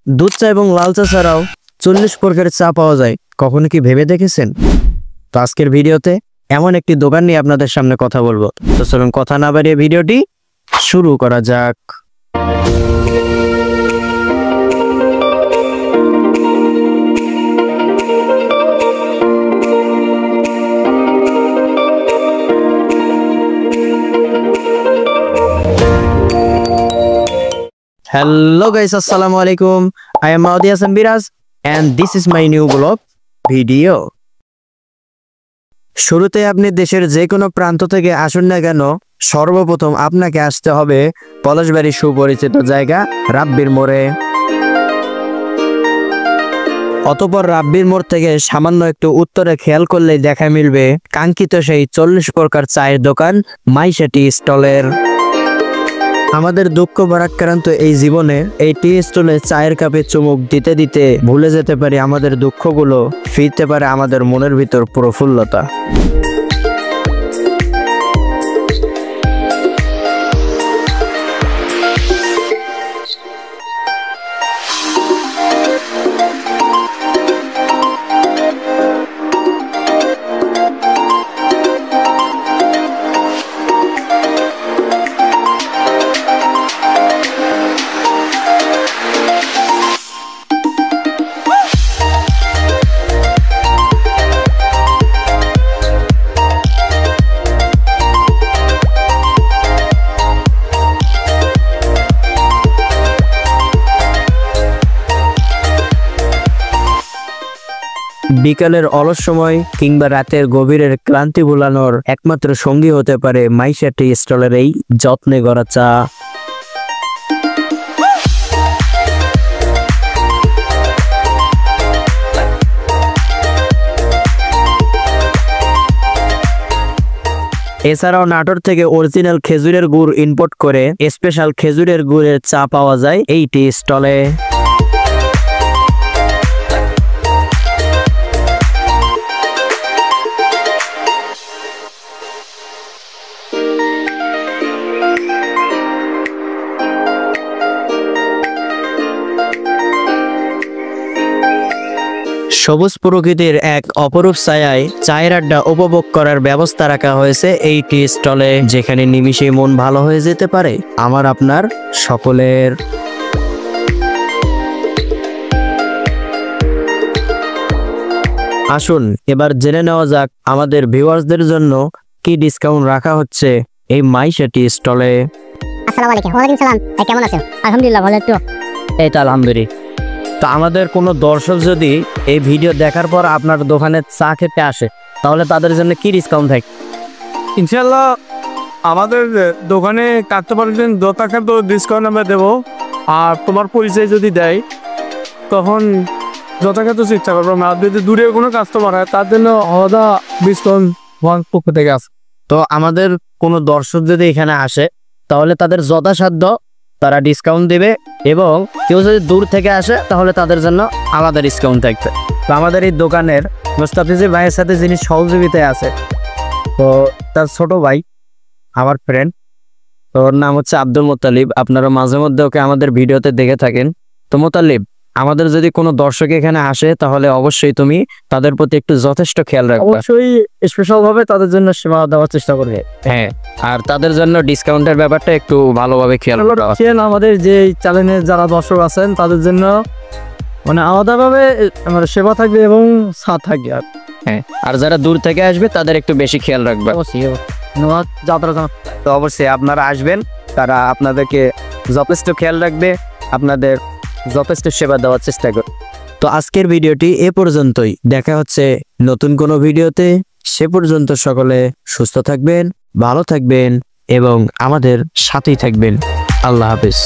দুধ চা এবং লাল চা ছাড়াও 40 প্রকারের চা পাওয়া যায়। কখনো কি ভেবে দেখেছেন? তো আজকের ভিডিওতে এমন একটি দোকান নিয়ে আপনাদের সামনে কথা বলবো। তো চলুন কথা না বাড়িয়ে ভিডিওটি শুরু করা যাক। Hello guys, assalamu alaikum. I am Maudi Hassan Biraz and this is my new vlog video. শুরুতে আপনি দেশের যে কোনো প্রান্ত থেকে আসুন না কেন, সর্বপ্রথম আপনাকে আসতে হবে পলাশবাড়ির সুপরিচিত জায়গা রাব্বির মোড়ে। অতঃপর রাব্বির মোড় থেকে সামান্য একটু উত্তরে খেয়াল করলেই দেখা মিলবে কাঙ্ক্ষিত সেই 40 প্রকার চায়ের দোকান মাইশা টি স্টলের। আমাদের দুঃখ ভারাক্রান্ত এই জীবনে এই টি স্টলে চায়ের কাপে চুমুক দিতে দিতে ভুলে যেতে পারি আমাদের দুঃখগুলো, ফিরতে পারে আমাদের মনের ভিতর প্রফুল্লতা। বিকালের অলস সময় কিংবা রাতের গভীরের ক্লান্তি ভুলানোর একমাত্র সঙ্গী হতে পারে মাইশা টি স্টলের এই যত্নে গড়া চা। এছাড়াও নাটোর থেকে অরিজিনাল খেজুরের গুড় ইম্পোর্ট করে স্পেশাল খেজুরের গুড়ের চা পাওয়া যায় এই টি স্টলে। সবুজ প্রকৃতির এক অপরূপ ছায়ায় চায়ের আড্ডা উপভোগ করার ব্যবস্থা রাখা হয়েছে এই টি স্টলে, যেখানে নিমিষেই মন ভালো হয়ে যেতে পারে আমার আপনার সকলের। আসুন এবার জেনে নেওয়া যাক আমাদের ভিউয়ার্সদের জন্য কি ডিসকাউন্ট রাখা হচ্ছে এই মাইশা টি স্টলে। আসসালামু আলাইকুম। ওয়ালাইকুম সালাম। কেমন আছেন? আলহামদুলিল্লাহ ভালো। একটু এই তো আলহামদুলিল্লাহ। তো আমাদের কোনো দর্শক যদি এই ভিডিও দেখার পর আপনার দোকানে চা খেতে আসে তাহলে তাদের জন্য কি ডিসকাউন্ট থাকে? ইনশাল্লাহ আমাদের দোকানে কাস্টমারদের 10 টাকা তো ডিসকাউন্ট আমরা দেবো। আর তোমার পরিচয় যদি দেয় তখন 10 টাকা তো চেষ্টা করবো। আর যদি দূরে কোনো কাস্টমার হয় তার জন্য আলাদা ডিসকাউন্ট পক্ষ থেকে আছে। তো আমাদের কোনো দর্শক যদি এখানে আসে তাহলে তাদের যথাসাধ্য তারা ডিসকাউন্ট দেবে, এবং কেউ যদি দূর থেকে আসে তাহলে তাদের জন্য আলাদা ডিসকাউন্ট থাকবে। তো আমাদের এই দোকানের মোস্তাফিজুর ভাইয়ের সাথে যিনি সহযোগিতায় আছে, তো তার ছোট ভাই আমার ফ্রেন্ড, তো ওর নাম হচ্ছে আব্দুল মোত্তালিব। আপনারা মাঝে মধ্যে ওকে আমাদের ভিডিওতে দেখে থাকেন। তো মোত্তালিব, আমাদের যদি কোনো দর্শক এখানে আসে তাহলে অবশ্যই তুমি তাদের প্রতি একটু যথেষ্ট খেয়াল রাখবে। অবশ্যই স্পেশাল ভাবে তাদের জন্য সেবা দেওয়ার চেষ্টা করবে। হ্যাঁ, আর তাদের জন্য ডিসকাউন্টের ব্যাপারটা একটু ভালোভাবে খেয়াল রাখবেন। আমাদের যে চ্যানেলে যারা দর্শক আছেন তাদের জন্য মানে আলাদাভাবে আমার সেবা থাকবে এবং সাথ থাকবে। হ্যাঁ, আর যারা দূর থেকে আসবে তাদের একটু বেশি খেয়াল রাখবে। তো অবশ্যই আপনারা আসবেন, তারা আপনাদেরকে যথেষ্ট খেয়াল রাখবে, আপনাদের যথেষ্ট সেবা দেওয়ার চেষ্টা করবে। তো আজকের ভিডিওটি এ পর্যন্তই। দেখা হচ্ছে নতুন কোনো ভিডিওতে। সে পর্যন্ত সকলে সুস্থ থাকবেন, ভালো থাকবেন এবং আমাদের সাথেই থাকবেন। আল্লাহ হাফেজ।